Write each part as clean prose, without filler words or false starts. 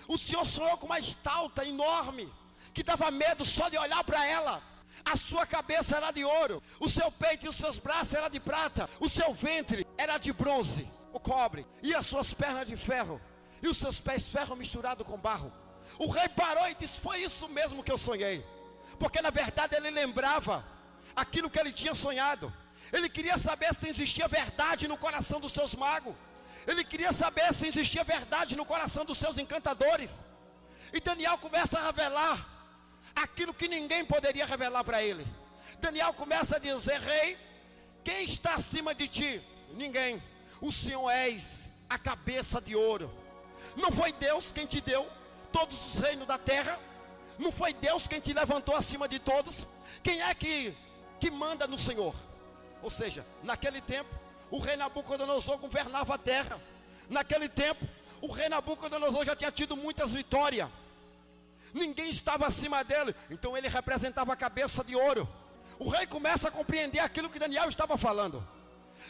O Senhor sonhou com uma estátua enorme, que dava medo só de olhar para ela. A sua cabeça era de ouro, o seu peito e os seus braços eram de prata, o seu ventre era de bronze, o cobre, e as suas pernas de ferro, e os seus pés ferro misturado com barro. O rei parou e disse: foi isso mesmo que eu sonhei. Porque na verdade ele lembrava aquilo que ele tinha sonhado. Ele queria saber se existia verdade no coração dos seus magos. Ele queria saber se existia verdade no coração dos seus encantadores. E Daniel começa a revelar aquilo que ninguém poderia revelar para ele. Daniel começa a dizer: rei, quem está acima de ti? Ninguém. O Senhor és a cabeça de ouro. Não foi Deus quem te deu todos os reinos da terra? Não foi Deus quem te levantou acima de todos? Quem é que manda no Senhor? Ou seja, naquele tempo o rei Nabucodonosor governava a terra. Naquele tempo o rei Nabucodonosor já tinha tido muitas vitórias. Ninguém estava acima dele, então ele representava a cabeça de ouro. O rei começa a compreender aquilo que Daniel estava falando.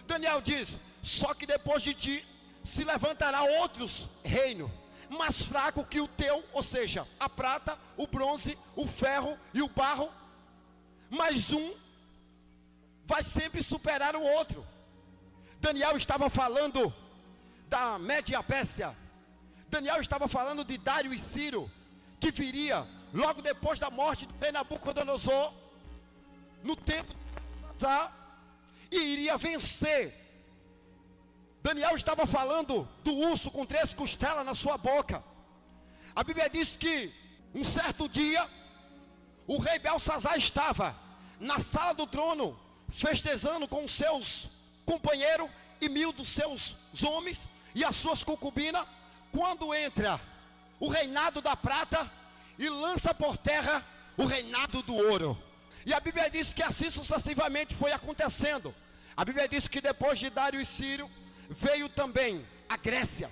Daniel diz: só que depois de ti se levantará outros reinos, mais fraco que o teu, ou seja, a prata, o bronze, o ferro e o barro. Mas um vai sempre superar o outro. Daniel estava falando da Média Pérsia. Daniel estava falando de Dário e Ciro, que viria logo depois da morte do rei Nabucodonosor, no tempo de Belsazar, e iria vencer. Daniel estava falando do urso com 3 costelas na sua boca. A Bíblia diz que um certo dia o rei Belsazar estava na sala do trono festejando com os seus companheiros e 1000 dos seus homens e as suas concubinas, quando entra o reinado da prata e lança por terra o reinado do ouro. E a Bíblia diz que assim sucessivamente foi acontecendo. A Bíblia diz que depois de Dário e Ciro veio também a Grécia,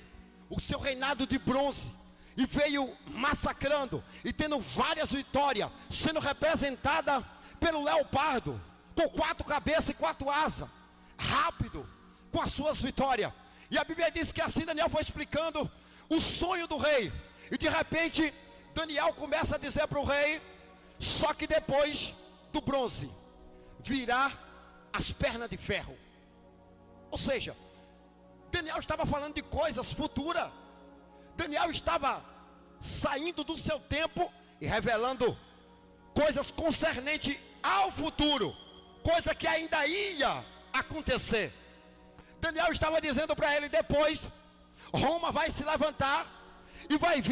o seu reinado de bronze, e veio massacrando e tendo várias vitórias, sendo representada pelo leopardo, com 4 cabeças e 4 asas, rápido, com as suas vitórias. E a Bíblia diz que assim Daniel foi explicando o sonho do rei. E de repente Daniel começa a dizer para o rei: só que depois do bronze virá as pernas de ferro. Ou seja, Daniel estava falando de coisas futuras. Daniel estava saindo do seu tempo e revelando coisas concernentes ao futuro, coisa que ainda ia acontecer. Daniel estava dizendo para ele: depois Roma vai se levantar e vai vir